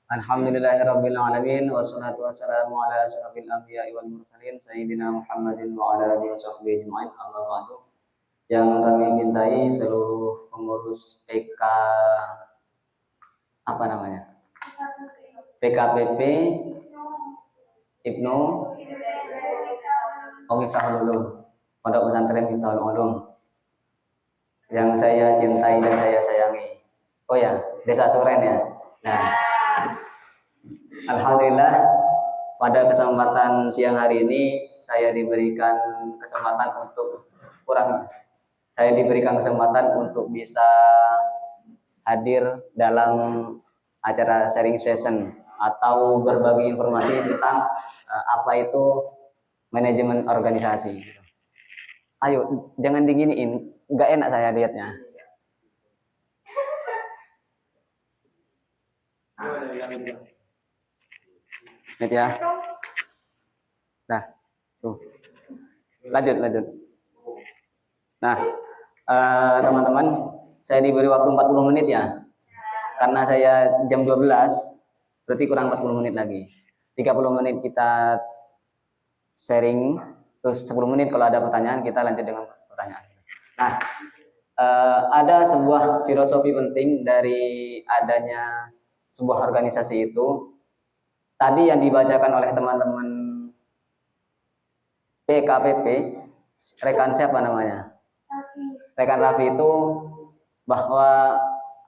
Alhamdulillahirabbil alamin wassalatu wassalamu ala asyrafil anbiya'i wal mursalin sayyidina Muhammadin wa ala alihi washabbihi ajmain. Amma ba'du. Yang kami cintai seluruh pengurus PK apa namanya? PKPP Ibnu Miftahul Ulum, Pondok Pesantren Miftahul Ulum yang saya cintai dan saya sayangi. Oh ya, Desa Suren ya. Nah, alhamdulillah pada kesempatan siang hari ini saya diberikan kesempatan untuk bisa hadir dalam acara sharing session atau berbagi informasi tentang apa itu manajemen organisasi. Ayo, jangan diginiin, nggak enak saya lihatnya. Lihat ya. Nah, tuh. Lanjut. Nah, teman-teman, saya diberi waktu 40 menit ya. Karena saya jam 12, berarti kurang 40 menit lagi. 30 menit kita sharing, terus 10 menit kalau ada pertanyaan kita lanjut dengan pertanyaan. Nah, ada sebuah filosofi penting dari adanya sebuah organisasi itu. Tadi yang dibacakan oleh teman-teman PKPP, rekan siapa namanya? Rekan Raffi itu bahwa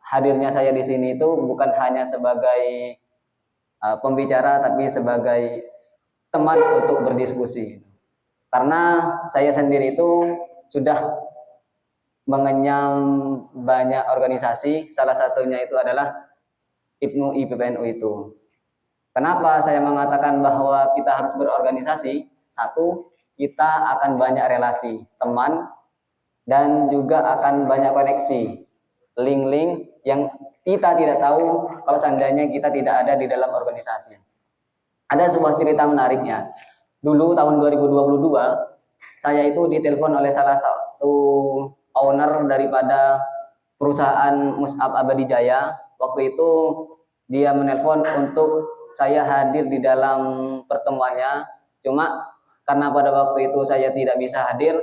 hadirnya saya di sini itu bukan hanya sebagai pembicara tapi sebagai teman untuk berdiskusi. Karena saya sendiri itu sudah mengenyam banyak organisasi, salah satunya itu adalah IPNU IPPNU itu. Kenapa saya mengatakan bahwa kita harus berorganisasi? Satu, kita akan banyak relasi teman dan juga akan banyak koneksi, link-link yang kita tidak tahu kalau seandainya kita tidak ada di dalam organisasi. Ada sebuah cerita menariknya. Dulu tahun 2022, saya itu ditelepon oleh salah satu owner daripada perusahaan Mus'ab Abadi Jaya. Waktu itu dia menelpon untuk saya hadir di dalam pertemuannya. Cuma karena pada waktu itu saya tidak bisa hadir,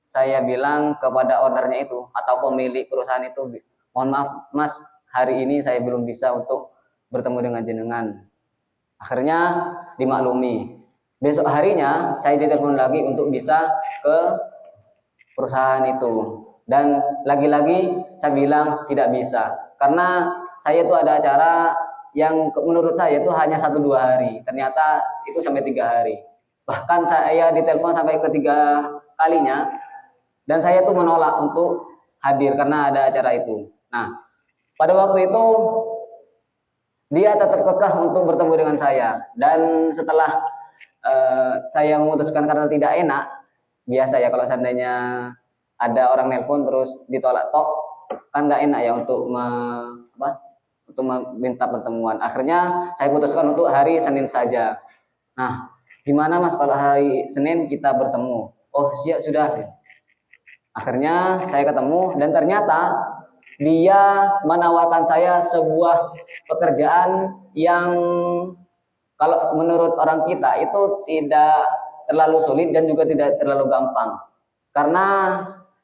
saya bilang kepada ownernya itu atau pemilik perusahaan itu, mohon maaf mas, hari ini saya belum bisa untuk bertemu dengan jenengan. Akhirnya dimaklumi. Besok harinya saya ditelepon lagi untuk bisa ke perusahaan itu. Dan lagi-lagi saya bilang tidak bisa. Karena saya itu ada acara yang menurut saya itu hanya 1-2 hari. Ternyata itu sampai 3 hari. Bahkan saya ditelepon sampai ketiga kalinya. Dan saya tuh menolak untuk hadir karena ada acara itu. Nah, pada waktu itu dia tetap kekeh untuk bertemu dengan saya. Dan setelah saya memutuskan karena tidak enak, biasa ya kalau seandainya ada orang nelpon terus ditolak tok, kan nggak enak ya untuk meminta pertemuan. Akhirnya saya putuskan untuk hari Senin saja. Nah, gimana mas kalau hari Senin kita bertemu? Oh siap sudah. Akhirnya saya ketemu dan ternyata dia menawarkan saya sebuah pekerjaan yang kalau menurut orang kita itu tidak terlalu sulit dan juga tidak terlalu gampang. Karena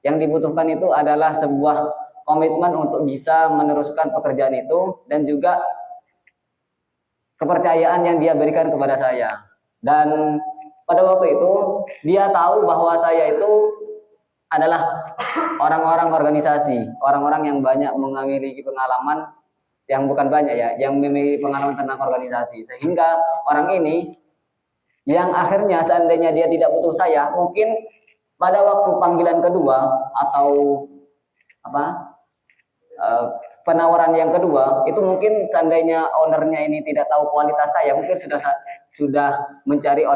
yang dibutuhkan itu adalah sebuah komitmen untuk bisa meneruskan pekerjaan itu dan juga kepercayaan yang dia berikan kepada saya. Dan pada waktu itu dia tahu bahwa saya itu adalah orang-orang organisasi, orang-orang yang banyak memiliki pengalaman, yang bukan banyak ya, yang memiliki pengalaman tentang organisasi. Sehingga orang ini yang akhirnya seandainya dia tidak butuh saya, mungkin pada waktu panggilan kedua atau penawaran yang kedua itu mungkin seandainya ownernya ini tidak tahu kualitas saya, mungkin sudah mencari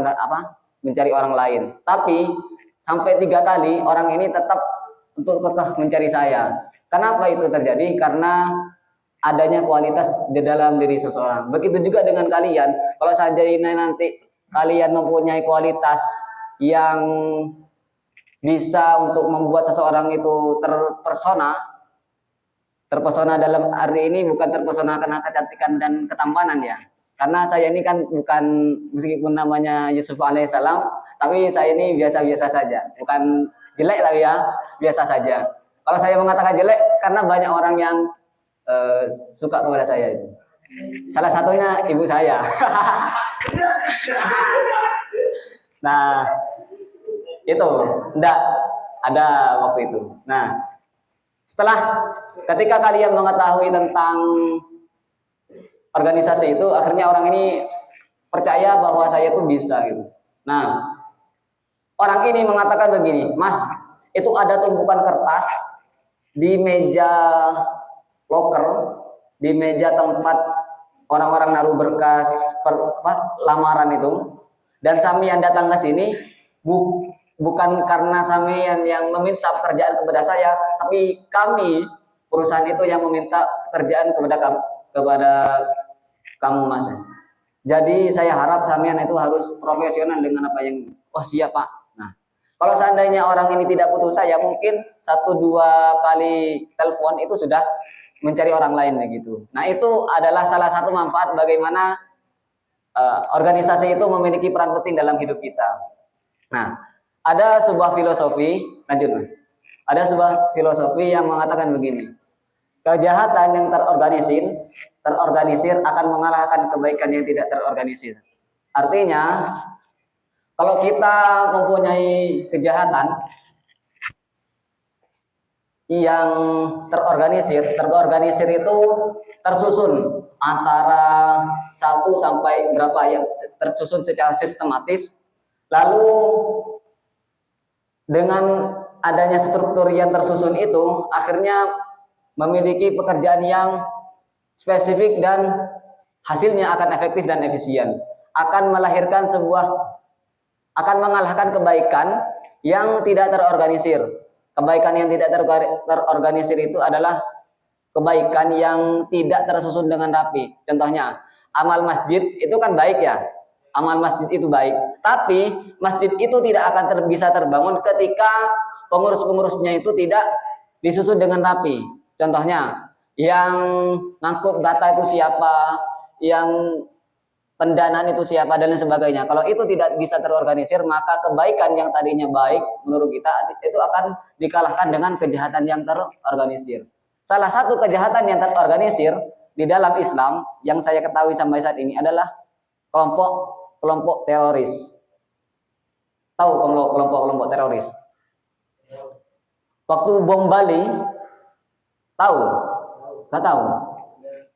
mencari orang lain. Tapi sampai 3 kali orang ini tetap untuk kekeh mencari saya. Kenapa itu terjadi? Karena adanya kualitas di dalam diri seseorang. Begitu juga dengan kalian. Kalau saja ini nanti kalian mempunyai kualitas yang bisa untuk membuat seseorang itu terpersona, terpesona dalam hari ini bukan terpesona karena kecantikan dan ketampanan ya. Karena saya ini kan bukan, meskipun namanya Yusuf alaihissalam, tapi saya ini biasa-biasa saja. Bukan jelek tapi ya, biasa saja. Kalau saya mengatakan jelek, karena banyak orang yang suka kepada saya itu. Salah satunya ibu saya. Nah, itu enggak ada waktu itu. Nah, setelah ketika kalian mengetahui tentang organisasi itu, akhirnya orang ini percaya bahwa saya itu bisa gitu. Nah, orang ini mengatakan begini, Mas, itu ada tumpukan kertas di meja loker, di meja tempat orang-orang naruh berkas lamaran itu, dan Samian datang ke sini bukan karena Samian yang meminta pekerjaan kepada saya, tapi kami perusahaan itu yang meminta pekerjaan kepada kamu, Mas. Jadi saya harap Samian itu harus profesional dengan apa yang, oh siap Pak. Nah, kalau seandainya orang ini tidak butuh saya, mungkin 1-2 kali telepon itu sudah mencari orang lain begitu. Nah, itu adalah salah satu manfaat bagaimana organisasi itu memiliki peran penting dalam hidup kita. Nah, ada sebuah filosofi, lanjut Mas. Ada sebuah filosofi yang mengatakan begini. Kejahatan yang terorganisir akan mengalahkan kebaikan yang tidak terorganisir. Artinya, kalau kita mempunyai kejahatan yang terorganisir itu tersusun antara 1 sampai berapa yang tersusun secara sistematis, lalu dengan adanya struktur yang tersusun itu akhirnya memiliki pekerjaan yang spesifik dan hasilnya akan efektif dan efisien, akan mengalahkan kebaikan yang tidak terorganisir. Kebaikan yang tidak terorganisir itu adalah kebaikan yang tidak tersusun dengan rapi. Contohnya, amal masjid itu kan baik ya. Amal masjid itu baik. Tapi masjid itu tidak akan bisa terbangun ketika pengurus-pengurusnya itu tidak disusun dengan rapi. Contohnya, yang ngangkut data itu siapa, yang pendanaan itu siapa, dan lain sebagainya. Kalau itu tidak bisa terorganisir, maka kebaikan yang tadinya baik menurut kita itu akan dikalahkan dengan kejahatan yang terorganisir. Salah satu kejahatan yang terorganisir di dalam Islam yang saya ketahui sampai saat ini adalah kelompok teroris. Tahu kelompok teroris? Waktu bom Bali, tahu? Nggak tahu?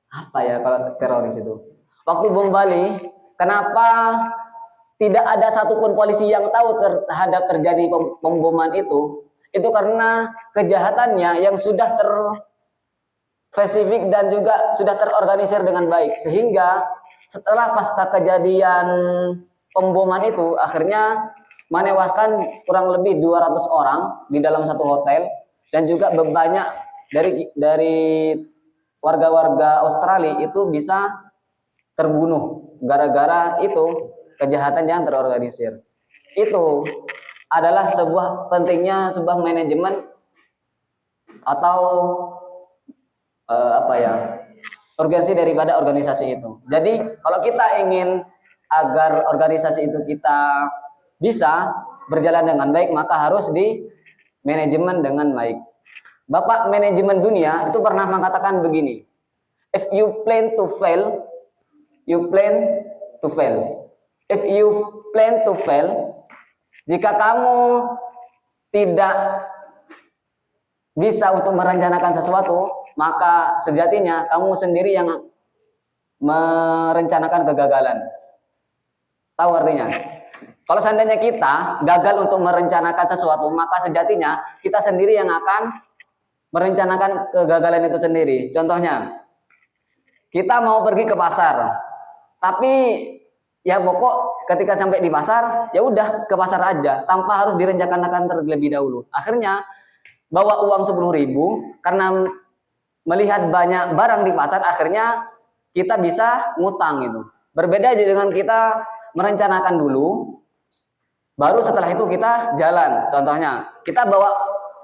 Apa ya kalau teroris itu? Waktu bom Bali, kenapa tidak ada satupun polisi yang tahu terhadap terjadi pemboman itu? Itu karena kejahatannya yang sudah terspesifik dan juga sudah terorganisir dengan baik. Sehingga setelah pasca kejadian pemboman itu, akhirnya menewaskan kurang lebih 200 orang di dalam satu hotel, dan juga banyak dari warga-warga Australia itu bisa terbunuh gara-gara itu kejahatan yang terorganisir. Itu adalah pentingnya sebuah manajemen atau urgensi daripada organisasi itu. Jadi kalau kita ingin agar organisasi itu kita bisa berjalan dengan baik, maka harus di manajemen dengan baik. Bapak manajemen dunia itu pernah mengatakan begini, if you plan to fail, you plan to fail. If you plan to fail, jika kamu tidak bisa untuk merencanakan sesuatu, maka sejatinya kamu sendiri yang merencanakan kegagalan. Tahu artinya? Kalau seandainya kita gagal untuk merencanakan sesuatu, maka sejatinya kita sendiri yang akan merencanakan kegagalan itu sendiri. Contohnya, kita mau pergi ke pasar, tapi ya pokok ketika sampai di pasar, ya udah ke pasar aja tanpa harus direncanakan terlebih dahulu. Akhirnya bawa uang 10.000 karena melihat banyak barang di pasar, akhirnya kita bisa ngutang itu. Berbeda dengan kita merencanakan dulu, baru setelah itu kita jalan. Contohnya, kita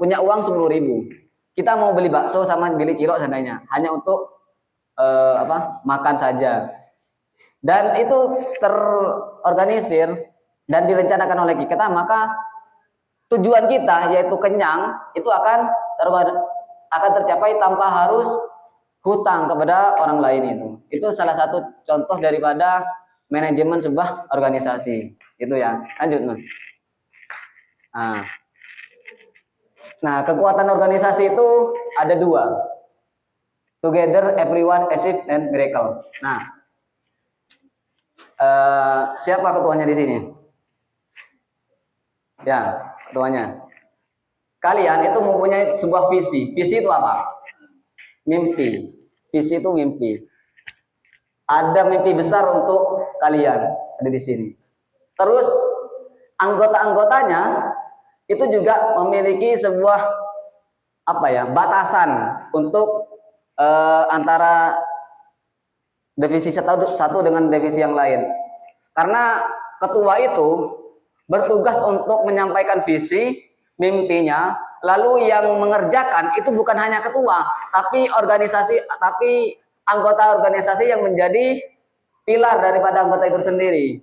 punya uang 10.000. kita mau beli bakso sama beli cilok seandainya hanya untuk makan saja, dan itu terorganisir dan direncanakan oleh kita, maka tujuan kita yaitu kenyang itu akan tercapai tanpa harus hutang kepada orang lain. Itu salah satu contoh daripada manajemen sebuah organisasi. Itu ya. Lanjut, Mas. Nah, kekuatan organisasi itu ada dua. Together, everyone, achieve, and miracle. Nah, siapa ketuanya di sini? Ya, ketuanya. Kalian itu mempunyai sebuah visi. Visi itu apa? Mimpi. Visi itu mimpi. Ada mimpi besar untuk kalian ada di sini. Terus anggota-anggotanya itu juga memiliki sebuah batasan untuk antara divisi satu dengan divisi yang lain. Karena ketua itu bertugas untuk menyampaikan visi, mimpinya, lalu yang mengerjakan itu bukan hanya ketua, tapi anggota organisasi yang menjadi pilar daripada anggota itu sendiri.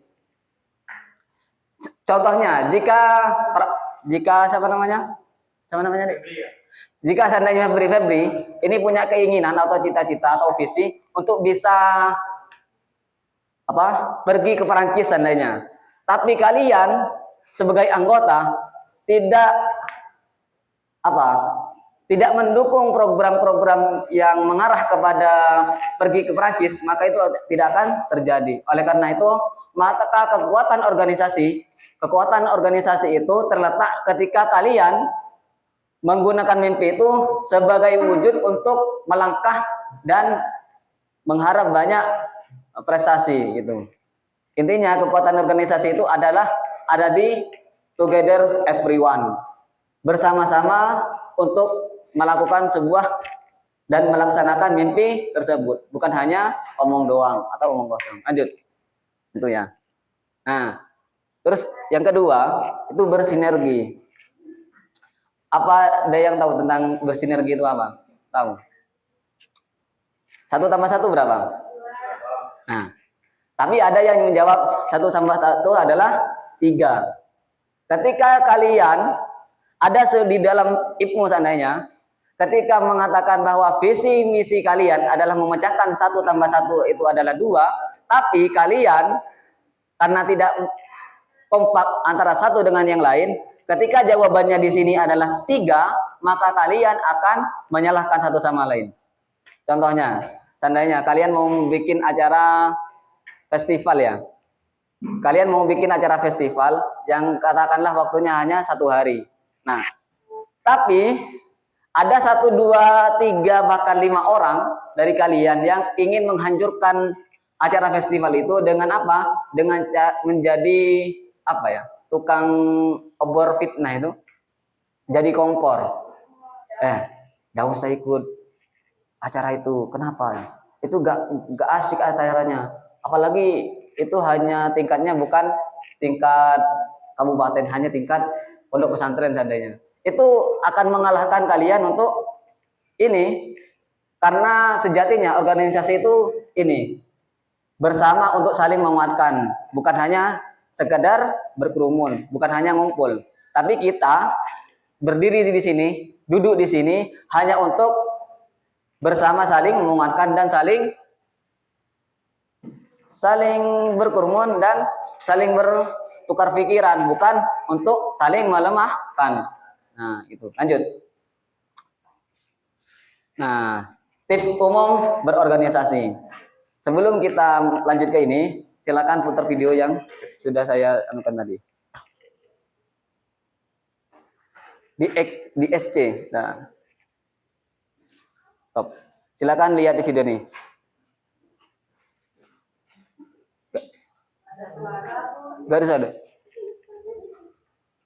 Contohnya, jika siapa namanya? Jika seandainya Febri ini punya keinginan atau cita-cita atau visi untuk bisa pergi ke Perancis seandainya, tapi kalian sebagai anggota tidak mendukung program-program yang mengarah kepada pergi ke Perancis, maka itu tidak akan terjadi. Oleh karena itu, maka kekuatan organisasi itu terletak ketika kalian menggunakan mimpi itu sebagai wujud untuk melangkah dan mengharap banyak prestasi gitu. Intinya kekuatan organisasi itu ada di together everyone, bersama-sama untuk melakukan sebuah dan melaksanakan mimpi tersebut, bukan hanya omong doang atau omong kosong. Lanjut. Itu ya. Nah, terus yang kedua itu bersinergi. Apa ada yang tahu tentang bersinergi itu apa? Tahu? 1 tambah 1 berapa? Nah, tapi ada yang menjawab 1 tambah 1 adalah 3. Ketika kalian ada di dalam IPMU seandainya, ketika mengatakan bahwa visi misi kalian adalah memecahkan 1 tambah 1 itu adalah 2, tapi kalian karena tidak kompak antara satu dengan yang lain, ketika jawabannya di sini adalah 3, maka kalian akan menyalahkan satu sama lain. Contohnya, seandainya kalian mau bikin acara festival ya, kalian mau bikin acara festival yang katakanlah waktunya hanya 1 hari. Nah, tapi ada 1, 2, 3 bahkan 5 orang dari kalian yang ingin menghancurkan acara festival itu dengan apa? Dengan menjadi tukang obor fitnah itu, jadi kompor. Gak usah ikut acara itu. Kenapa? Itu gak asik acaranya. Apalagi itu hanya tingkatnya bukan tingkat kabupaten, hanya tingkat pondok pesantren seandainya. Itu akan mengalahkan kalian untuk ini, karena sejatinya organisasi itu ini bersama untuk saling menguatkan, bukan hanya sekedar berkerumun, bukan hanya ngumpul. Tapi kita berdiri di sini, duduk di sini hanya untuk bersama saling menguatkan dan saling berkerumun dan saling bertukar pikiran, bukan untuk saling melemahkan. Nah, itu. Lanjut. Nah, tips umum berorganisasi. Sebelum kita lanjut ke ini, silakan putar video yang sudah saya anukan tadi. Di SC. Nah. Stop. Silakan lihat di video ini. Gak ada.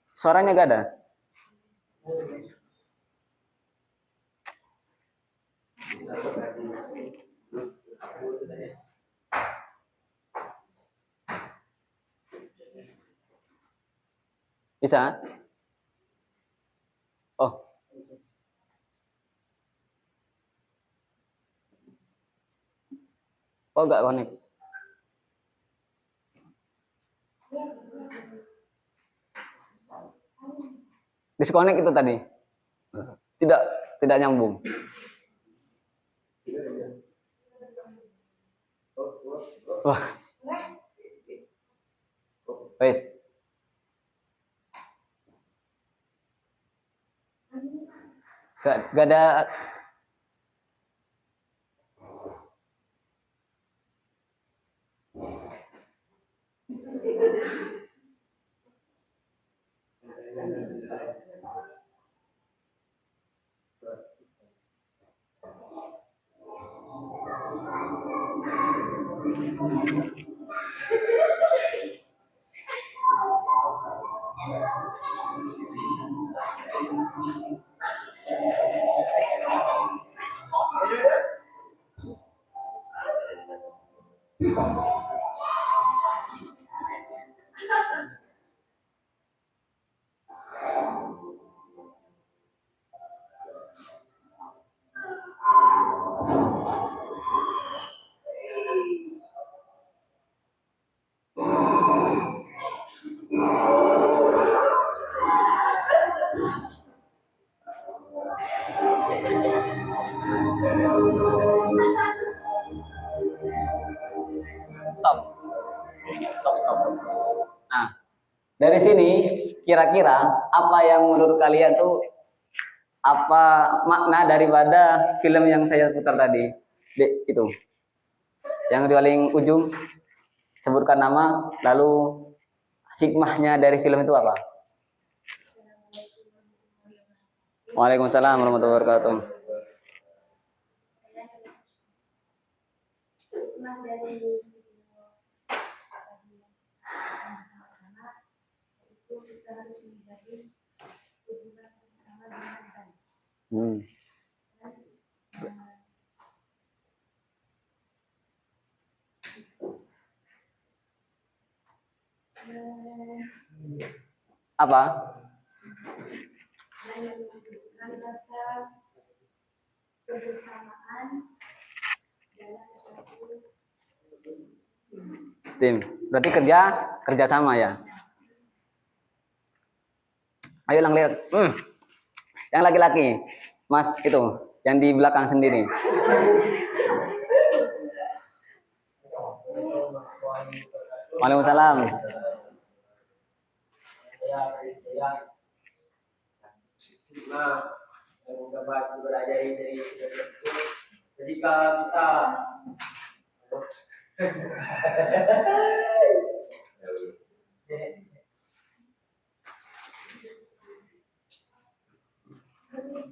Suaranya gak ada. Bisa? Oh. Oh, enggak connect. Disconnect itu tadi. Tidak nyambung. Wah. Wes. Gak ada. Stop. Nah, dari sini kira-kira apa yang menurut kalian tuh apa makna daripada film yang saya putar tadi? Itu. Yang di paling ujung sebutkan nama, lalu hikmahnya dari film itu apa? Waalaikumsalam warahmatullahi wabarakatuh. Apa? Rasa kebersamaan dalam suatu tim. Berarti kerja sama ya. Ayo lang lihat. Yang laki-laki, Mas itu, yang di belakang sendiri. Waalaikumsalam.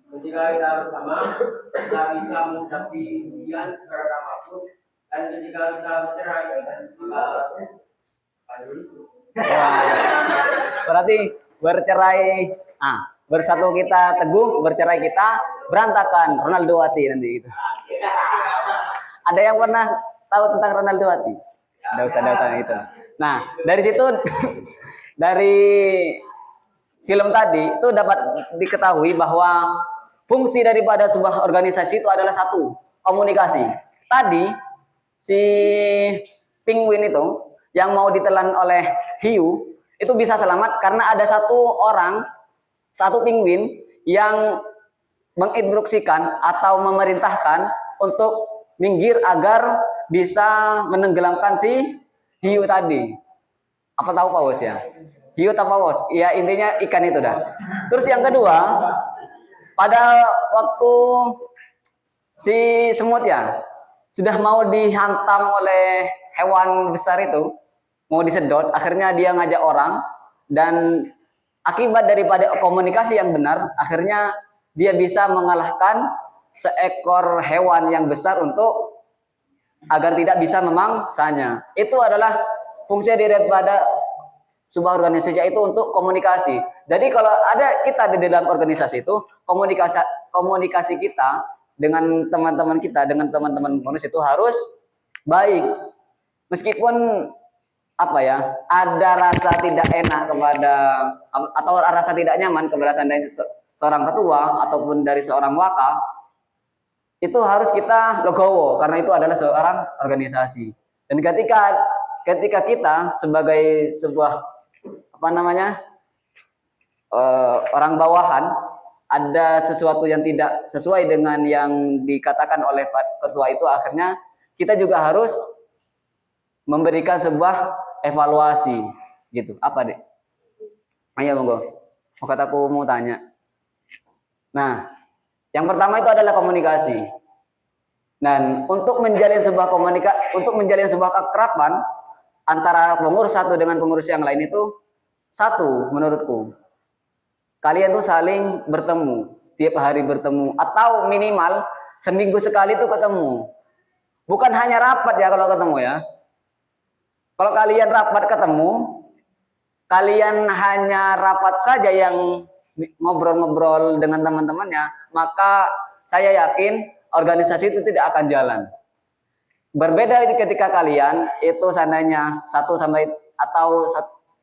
Ketika kita bersama, kita bisa menghadapi ujian secara apapun, dan ketika kita bercerai, berarti bercerai, bersatu kita teguh, bercerai kita berantakan. Ronaldo Wati nanti gitu. Ada yang pernah tahu tentang Ronaldo Wati? Ada usah itu. Nah, dari situ dari film tadi itu dapat diketahui bahwa fungsi daripada sebuah organisasi itu adalah satu, komunikasi. Tadi si penguin itu yang mau ditelan oleh hiu itu bisa selamat karena ada satu penguin yang menginstruksikan atau memerintahkan untuk minggir agar bisa menenggelamkan si hiu tadi. Apa tahu paus ya? Hiu atau paus? Ya intinya ikan itu dah. Terus yang kedua, pada waktu si semut ya sudah mau dihantam oleh hewan besar itu, mau disedot, akhirnya dia ngajak orang, dan akibat daripada komunikasi yang benar, akhirnya dia bisa mengalahkan seekor hewan yang besar untuk agar tidak bisa memangsanya. Itu adalah fungsi daripada sebuah organisasi, itu untuk komunikasi. Jadi kalau ada kita di dalam organisasi itu, komunikasi kita dengan teman-teman kita, dengan teman-teman bonus itu harus baik. Meskipun apa ya, ada rasa tidak enak kepada atau rasa tidak nyaman keberatan dari seorang ketua ataupun dari seorang waka, itu harus kita legowo karena itu adalah seorang organisasi. Dan ketika kita sebagai sebuah apa namanya orang bawahan ada sesuatu yang tidak sesuai dengan yang dikatakan oleh ketua itu, akhirnya kita juga harus memberikan sebuah evaluasi gitu. Apa, Dek? Ayo monggo. Kataku mau tanya. Nah, yang pertama itu adalah komunikasi. Dan untuk menjalin sebuah keakraban antara pengurus satu dengan pengurus yang lain itu satu menurutku. Kalian tuh saling bertemu, setiap hari bertemu atau minimal seminggu sekali tuh ketemu. Bukan hanya rapat ya kalau ketemu ya. Kalau kalian rapat ketemu, kalian hanya rapat saja yang ngobrol-ngobrol dengan teman-temannya, maka saya yakin organisasi itu tidak akan jalan. Berbeda ketika kalian itu seandainya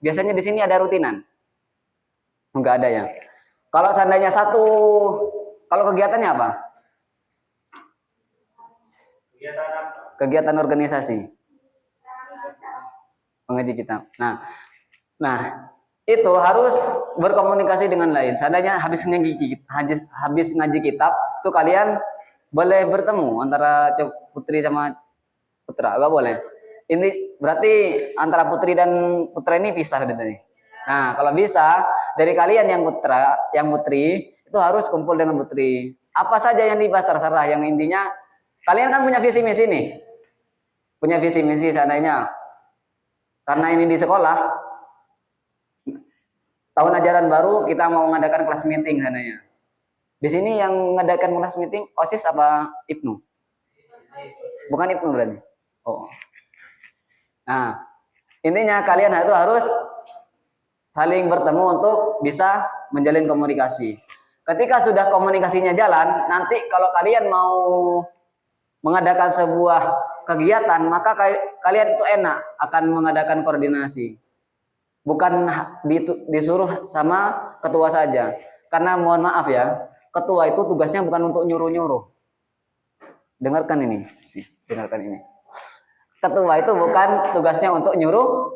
biasanya di sini ada rutinan. Enggak ada ya. Kalau seandainya kalau kegiatannya apa? Kegiatan organisasi. Mengaji kitab. Nah, itu harus berkomunikasi dengan lain. Seandainya habis ngaji kitab, tuh kalian boleh bertemu antara putri sama putra, enggak boleh. Ini berarti antara putri dan putra ini pisah tadi. Nah, kalau bisa dari kalian yang putri itu harus kumpul dengan putri. Apa saja yang dibahas terserah, yang intinya kalian kan punya visi misi nih. Punya visi misi seandainya. Karena ini di sekolah tahun ajaran baru kita mau mengadakan kelas meeting seandainya. Di sini yang mengadakan kelas meeting OSIS apa IPNU? Bukan IPNU berarti. Oh. Nah, intinya kalian itu harus saling bertemu untuk bisa menjalin komunikasi. Ketika sudah komunikasinya jalan, nanti kalau kalian mau mengadakan sebuah kegiatan, maka kalian itu enak akan mengadakan koordinasi. Bukan disuruh sama ketua saja. Karena mohon maaf ya, ketua itu tugasnya bukan untuk nyuruh-nyuruh. Dengarkan ini. Ketua itu bukan tugasnya untuk nyuruh.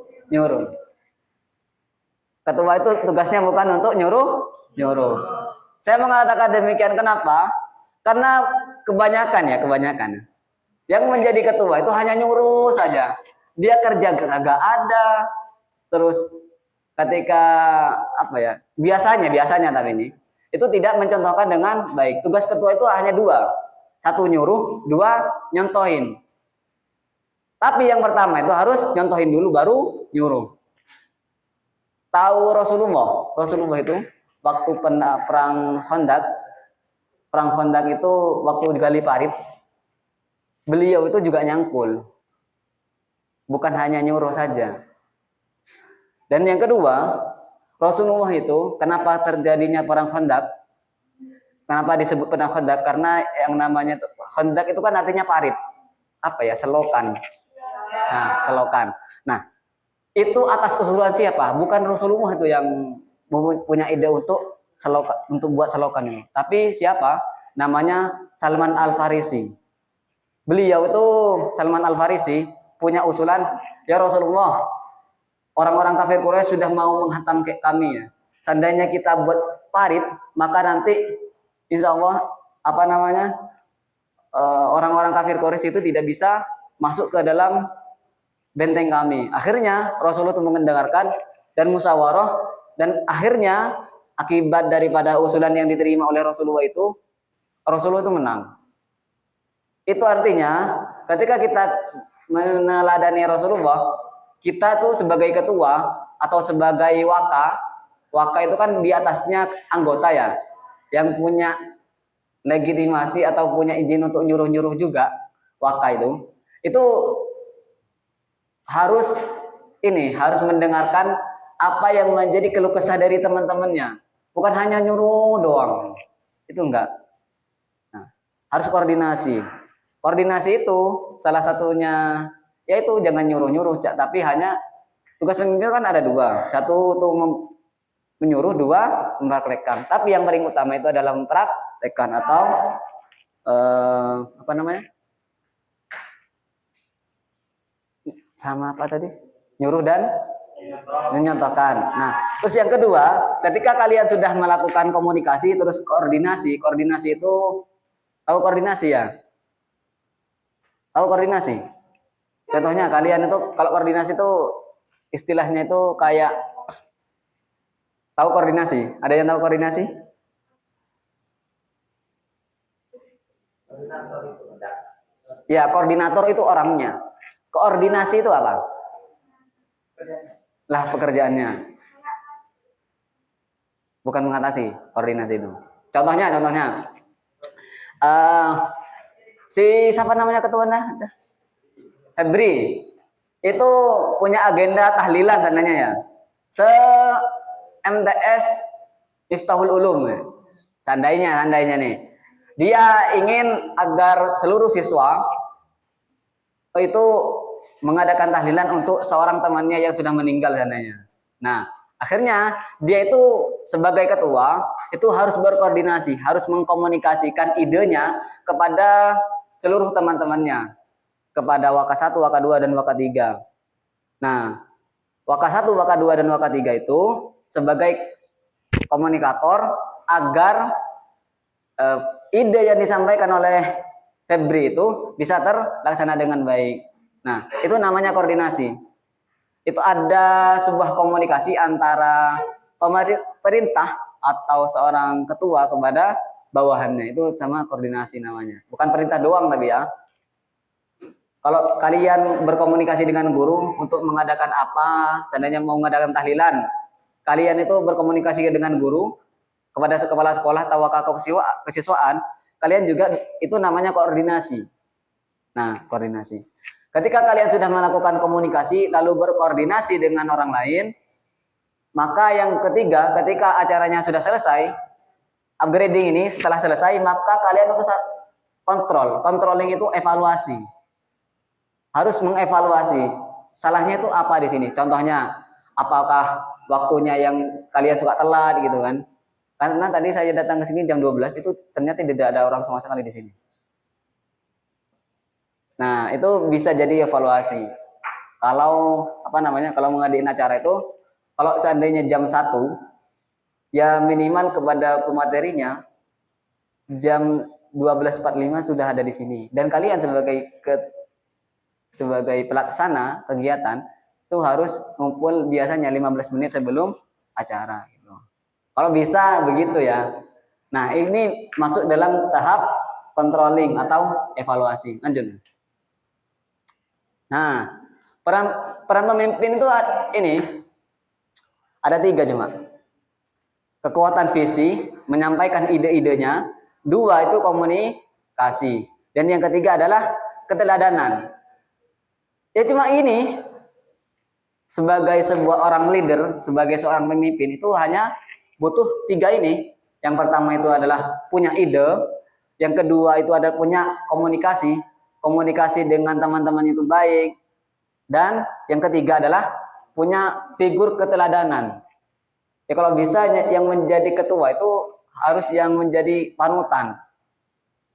Ketua itu tugasnya bukan untuk nyuruh. Saya mengatakan demikian kenapa? Karena kebanyakan. Yang menjadi ketua itu hanya nyuruh saja. Dia kerja agak ada. Terus ketika biasanya tapi ini itu tidak mencontohkan dengan baik. Tugas ketua itu hanya dua. Satu nyuruh, dua nyontohin. Tapi yang pertama itu harus nyontohin dulu baru nyuruh. Tahu Rasulullah itu waktu perang Khandaq itu waktu gali parit, beliau itu juga nyangkul, bukan hanya nyuruh saja. Dan yang kedua, Rasulullah itu kenapa terjadinya perang Khandaq? Kenapa disebut perang Khandaq? Karena yang namanya Khandaq itu kan artinya parit, selokan. Nah, selokan. Nah, itu atas usulan siapa? Bukan Rasulullah itu yang punya ide untuk buat selokan ini. Tapi siapa? Namanya Salman Al-Farisi. Beliau itu Salman Al-Farisi punya usulan, ya Rasulullah, orang-orang kafir Quraisy sudah mau menghantam kami ya. Seandainya kita buat parit, maka nanti insya Allah orang-orang kafir Quraisy itu tidak bisa masuk ke dalam benteng kami. Akhirnya Rasulullah itu mendengarkan dan musyawarah, dan akhirnya akibat daripada usulan yang diterima oleh Rasulullah itu menang. Itu artinya ketika kita meneladani Rasulullah, kita tuh sebagai ketua atau sebagai waka itu kan di atasnya anggota ya, yang punya legitimasi atau punya izin untuk nyuruh-nyuruh juga. Waka itu harus mendengarkan apa yang menjadi keluh kesah dari teman-temannya, bukan hanya nyuruh doang. Itu enggak. Nah, harus koordinasi. Koordinasi itu salah satunya yaitu jangan nyuruh-nyuruh, tapi hanya tugas pemimpin kan ada dua. Satu untuk menyuruh, dua mempraktekkan. Tapi yang paling utama itu adalah mempraktekkan atau apa namanya? Sama apa tadi? Nyuruh dan menyontohkan. Nah, terus yang kedua, ketika kalian sudah melakukan komunikasi, terus koordinasi. Koordinasi itu, tahu koordinasi ya? Tahu koordinasi? Contohnya kalian itu, kalau koordinasi itu istilahnya itu kayak, tahu koordinasi? Ada yang tahu koordinasi? Ya, koordinator itu orangnya. Koordinasi itu apa? Lah, pekerjaannya. Bukan mengatasi, koordinasi itu. Contohnya. Si siapa namanya ketuanya? Febri. Itu punya agenda tahlilan seandainya ya. MTS Miftahul Ulum. Seandainya nih. Dia ingin agar seluruh siswa itu mengadakan tahlilan untuk seorang temannya yang sudah meninggal seandainya. Nah, akhirnya dia itu sebagai ketua itu harus berkoordinasi, harus mengkomunikasikan idenya kepada seluruh teman-temannya, kepada Waka 1, Waka 2 dan Waka 3. Nah, Waka 1, Waka 2 dan Waka 3 itu sebagai komunikator agar ide yang disampaikan oleh Febri itu bisa terlaksana dengan baik. Nah, itu namanya koordinasi. Itu ada sebuah komunikasi antara pemerintah atau seorang ketua kepada bawahannya. Itu sama koordinasi namanya. Bukan perintah doang tapi ya. Kalau kalian berkomunikasi dengan guru untuk mengadakan apa, seandainya mau mengadakan tahlilan, kalian itu berkomunikasi dengan guru kepada kepala sekolah atau wakil kesiswaan, kalian juga itu namanya koordinasi. Nah, koordinasi. Ketika kalian sudah melakukan komunikasi lalu berkoordinasi dengan orang lain, maka yang ketiga, ketika acaranya sudah selesai, upgrading ini setelah selesai, maka kalian itu controlling itu evaluasi. Harus mengevaluasi salahnya itu apa di sini. Contohnya, apakah waktunya yang kalian suka telat gitu kan? Karena tadi saya datang ke sini jam 12 itu ternyata tidak ada orang sama sekali di sini. Nah, itu bisa jadi evaluasi. Kalau kalau mengadain acara itu, kalau seandainya jam 1, ya minimal kepada pematerinya jam 12.45 sudah ada di sini. Dan kalian sebagai pelaksana kegiatan itu harus ngumpul biasanya 15 menit sebelum acara gitu. Kalau bisa begitu ya. Nah, ini masuk dalam tahap controlling atau evaluasi. Lanjut. Nah, peran pemimpin itu ini ada 3 cuma. Kekuatan visi, menyampaikan ide-idenya. 2 itu komunikasi. Dan yang ketiga adalah keteladanan. Ya cuma ini, sebagai sebuah orang leader, sebagai seorang pemimpin itu hanya butuh 3 ini. Yang pertama itu adalah punya ide, yang kedua itu ada punya komunikasi dengan teman-teman itu baik, dan yang ketiga adalah punya figur keteladanan. Ya kalau bisa yang menjadi ketua itu harus yang menjadi panutan,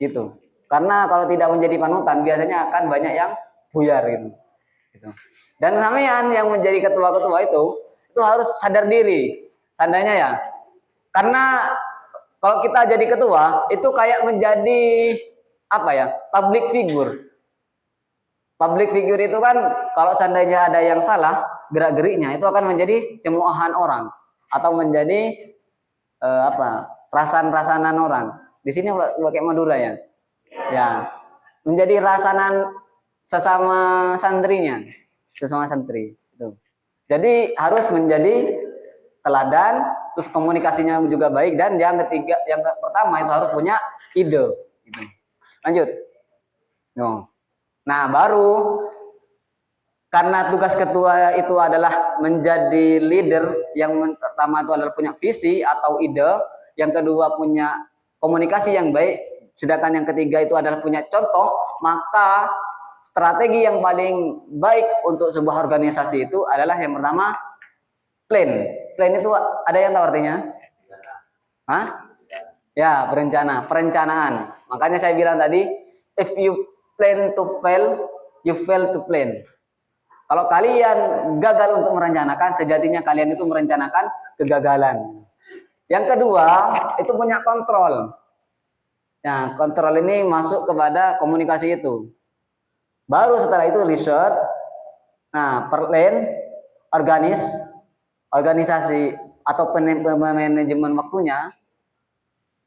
gitu. Karena kalau tidak menjadi panutan biasanya akan banyak yang buyar gitu. Dan sampean yang menjadi ketua-ketua itu harus sadar diri, tandanya ya. Karena kalau kita jadi ketua itu kayak menjadi public figure. Public figure itu kan kalau seandainya ada yang salah gerak-geriknya itu akan menjadi cemoohan orang atau menjadi rasan-rasanan orang. Di sini pakai Madura ya. Ya, menjadi rasanan sesama santrinya, sesama santri itu. Jadi harus menjadi teladan, terus komunikasinya juga baik, dan yang pertama itu harus punya ide gitu. Lanjut. Nah, baru karena tugas ketua itu adalah menjadi leader, yang pertama itu adalah punya visi atau ide, yang kedua punya komunikasi yang baik, sedangkan yang ketiga itu adalah punya contoh, maka strategi yang paling baik untuk sebuah organisasi itu adalah yang pertama plan. Plan itu ada yang tahu artinya? Hah? Ya, perencanaan. Makanya saya bilang tadi, if you plan to fail, you fail to plan. Kalau kalian gagal untuk merencanakan, sejatinya kalian itu merencanakan kegagalan. Yang kedua, itu punya kontrol. Nah, kontrol ini masuk kepada komunikasi itu. Baru setelah itu riset. Nah, plan, organisasi atau manajemen waktunya.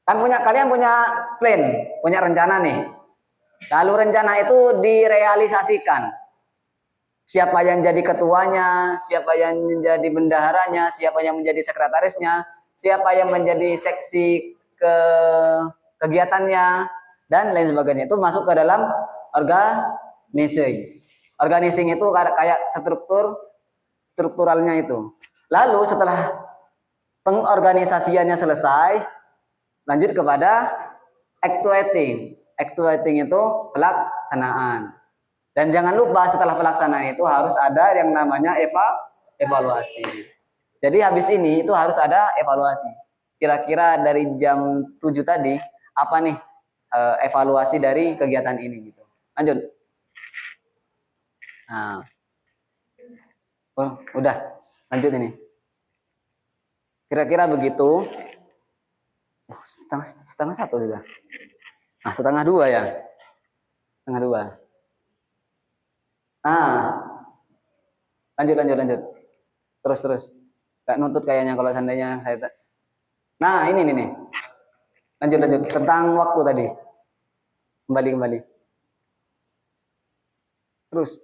Kan kalian punya plan, punya rencana nih. Lalu rencana itu direalisasikan. Siapa yang jadi ketuanya, siapa yang menjadi bendaharanya, siapa yang menjadi sekretarisnya, siapa yang menjadi seksi kegiatannya, dan lain sebagainya. Itu masuk ke dalam organizing. Organizing itu kayak strukturalnya itu. Lalu setelah pengorganisasiannya selesai, lanjut kepada actuating. Actuating itu pelaksanaan. Dan jangan lupa setelah pelaksanaan itu harus ada yang namanya evaluasi. Jadi habis ini itu harus ada evaluasi. Kira-kira dari jam 7 tadi, apa nih evaluasi dari kegiatan ini gitu. Lanjut. Nah. Oh, udah. Lanjut ini. Kira-kira begitu. Setengah satu sudah. Nah, setengah dua ya. Setengah dua. Lanjut. Terus. Gak nuntut kayaknya kalau seandainya saya. Nah, ini nih. Lanjut. Tentang waktu tadi. Kembali. Terus.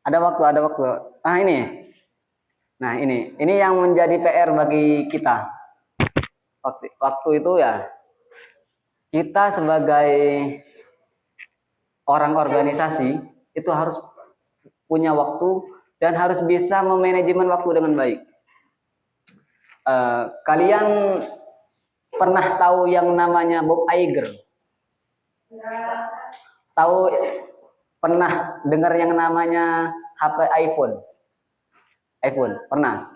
Ada waktu. Ini. Nah, ini yang menjadi PR bagi kita. Waktu itu ya, kita sebagai orang organisasi itu harus punya waktu dan harus bisa memanajemen waktu dengan baik. Kalian pernah tahu yang namanya Bob Iger? Tahu, pernah dengar yang namanya HP iPhone? Pernah?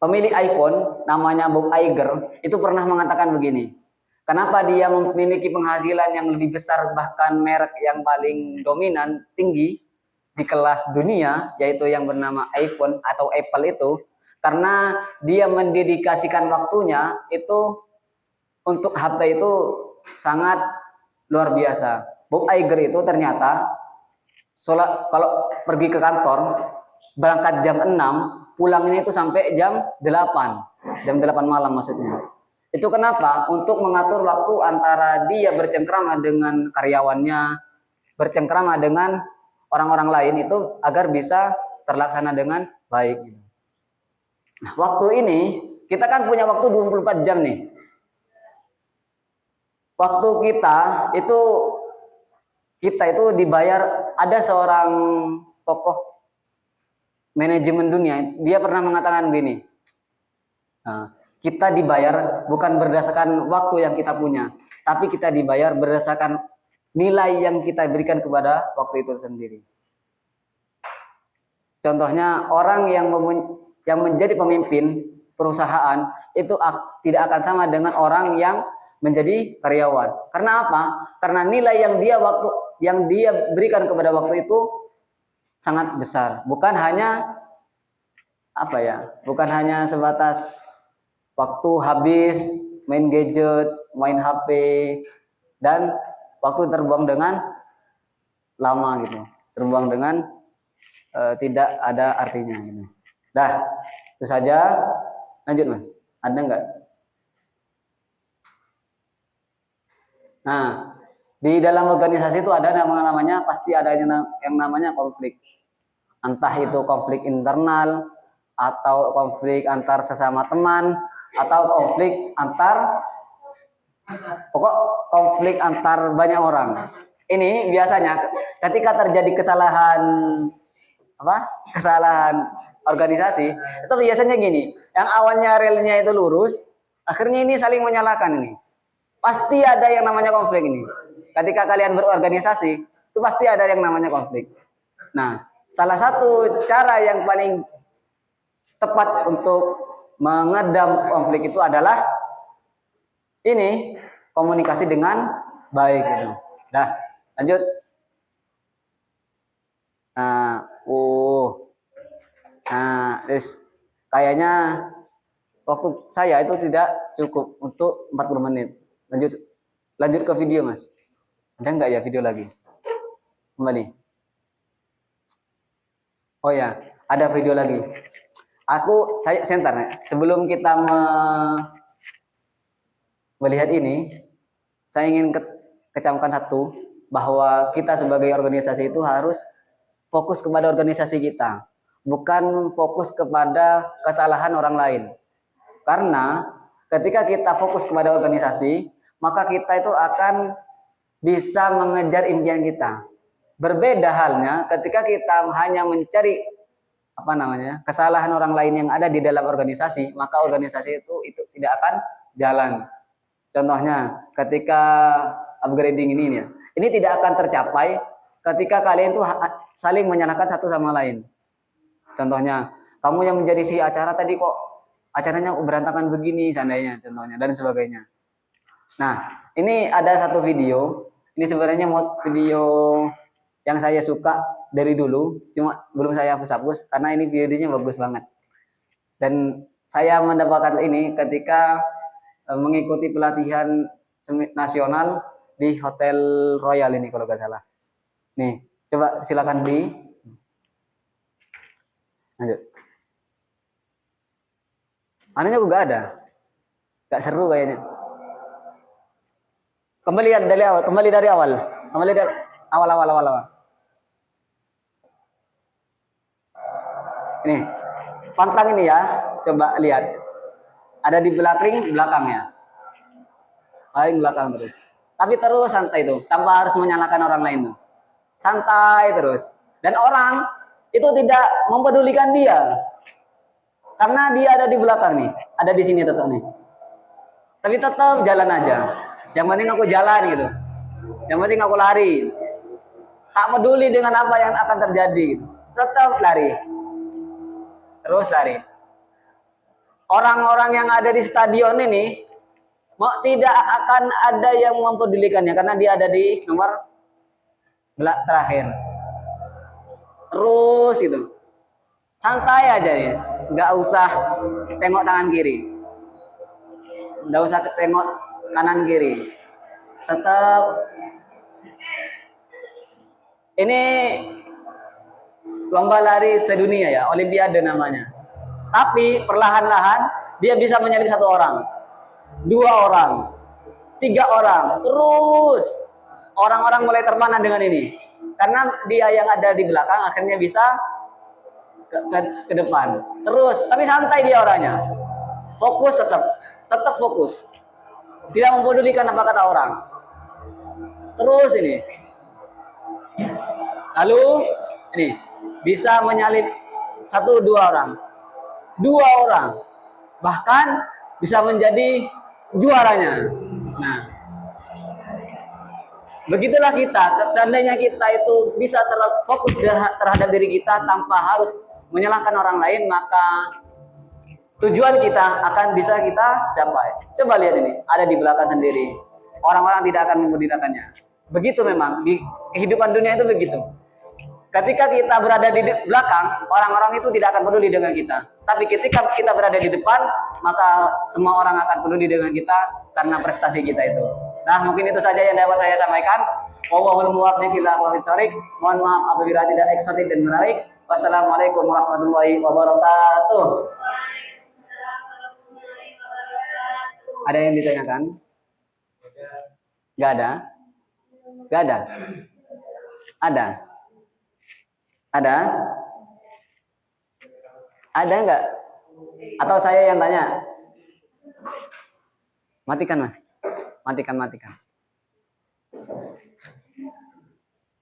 Pemilik iPhone namanya Bob Iger itu pernah mengatakan begini. Kenapa dia memiliki penghasilan yang lebih besar, bahkan merek yang paling dominan tinggi di kelas dunia, yaitu yang bernama iPhone atau Apple itu, karena dia mendedikasikan waktunya itu untuk HP itu sangat luar biasa. Bob Iger itu ternyata kalau pergi ke kantor, berangkat jam 6, pulangnya itu sampai jam 8 malam maksudnya. Itu kenapa? Untuk mengatur waktu antara dia bercengkrama dengan karyawannya, bercengkrama dengan orang-orang lain itu agar bisa terlaksana dengan baik. Nah, waktu ini kita kan punya waktu 24 jam nih. Waktu kita itu dibayar, ada seorang tokoh manajemen dunia, dia pernah mengatakan begini, kita dibayar bukan berdasarkan waktu yang kita punya, tapi kita dibayar berdasarkan nilai yang kita berikan kepada waktu itu sendiri. Contohnya orang yang menjadi pemimpin perusahaan itu tidak akan sama dengan orang yang menjadi karyawan. Karena apa? Karena nilai yang dia berikan kepada waktu itu sangat besar. Bukan hanya sebatas waktu habis main gadget, main HP, dan waktu terbuang dengan lama gitu. Terbuang dengan tidak ada artinya gitu. Dah, itu saja. Lanjut, Mas. Ada enggak? Nah, di dalam organisasi itu ada namanya pasti ada yang namanya konflik. Entah itu konflik internal atau konflik antar sesama teman atau konflik antar banyak orang. Ini biasanya ketika terjadi kesalahan organisasi, itu biasanya gini, yang awalnya relnya itu lurus, akhirnya ini saling menyalahkan ini. Pasti ada yang namanya konflik ini. Ketika kalian berorganisasi, itu pasti ada yang namanya konflik. Nah, salah satu cara yang paling tepat untuk mengedam konflik itu adalah ini, komunikasi dengan baik gitu. Dah, lanjut. Nah, terus kayaknya waktu saya itu tidak cukup untuk 40 menit. Lanjut ke video, Mas. Ada nggak ya video lagi? Kembali. Oh ya, ada video lagi. Saya sebentar, sebelum kita melihat ini, saya ingin kecamkan satu, bahwa kita sebagai organisasi itu harus fokus kepada organisasi kita, bukan fokus kepada kesalahan orang lain. Karena ketika kita fokus kepada organisasi, maka kita itu akan bisa mengejar impian kita. Berbeda halnya ketika kita hanya mencari kesalahan orang lain yang ada di dalam organisasi, maka organisasi itu tidak akan jalan. Contohnya ketika upgrading ini tidak akan tercapai ketika kalian tuh saling menyalahkan satu sama lain. Contohnya, kamu yang menjadi si acara tadi kok acaranya berantakan begini seandainya, contohnya, dan sebagainya. Nah, ini ada satu video. Ini sebenarnya video yang saya suka dari dulu, cuma belum saya hapus-hapus karena ini videonya bagus banget. Dan saya mendapatkan ini ketika mengikuti pelatihan nasional di Hotel Royal ini kalau nggak salah. Nih, coba silakan lanjut. Anunya juga ada, nggak seru kayaknya. Kembali dari awal. Ini, pantang ini ya, coba lihat. Ada di belakangnya. Paling belakang terus. Tapi terus santai tuh, tanpa harus menyalahkan orang lain tuh. Santai terus. Dan orang itu tidak mempedulikan dia. Karena dia ada di belakang nih, ada di sini tetap nih. Tapi tetap jalan aja. Yang penting aku jalan gitu. Yang penting aku lari. Tak peduli dengan apa yang akan terjadi gitu. Tetap lari. Terus lari. Orang-orang yang ada di stadion ini tidak akan ada yang mempedulikannya karena dia ada di nomor terakhir. Terus itu santai aja ya, nggak usah tengok tangan kiri, nggak usah tengok kanan kiri, tetap ini lomba lari sedunia ya, Olimpiade namanya. Tapi perlahan-lahan dia bisa menyalip 1 orang, 2 orang, 3 orang, terus orang-orang mulai terpana dengan ini. Karena dia yang ada di belakang akhirnya bisa ke depan. Terus, tapi santai dia orangnya. Fokus tetap fokus. Tidak mempedulikan apa kata orang. Terus ini. Lalu ini bisa menyalip 1-2 orang. 2 orang. Bahkan bisa menjadi juaranya. Nah, begitulah kita. Seandainya kita itu bisa fokus terhadap diri kita tanpa harus menyalahkan orang lain, maka tujuan kita akan bisa kita capai. Coba lihat ini, ada di belakang sendiri. Orang-orang tidak akan memudahkannya. Begitu memang di kehidupan dunia itu begitu. Ketika kita berada di belakang, orang-orang itu tidak akan peduli dengan kita. Tapi ketika kita berada di depan, maka semua orang akan peduli dengan kita karena prestasi kita itu. Nah, mungkin itu saja yang dapat saya sampaikan. Wallahul muwaffiq ila aqwamit thoriq. Mohon maaf apabila tidak eksotik dan menarik. Wassalamualaikum warahmatullahi wabarakatuh. Ada yang ditanyakan? Gak ada? Gak ada? Ada? Ada? Ada enggak? Atau saya yang tanya? Matikan, Mas. Matikan.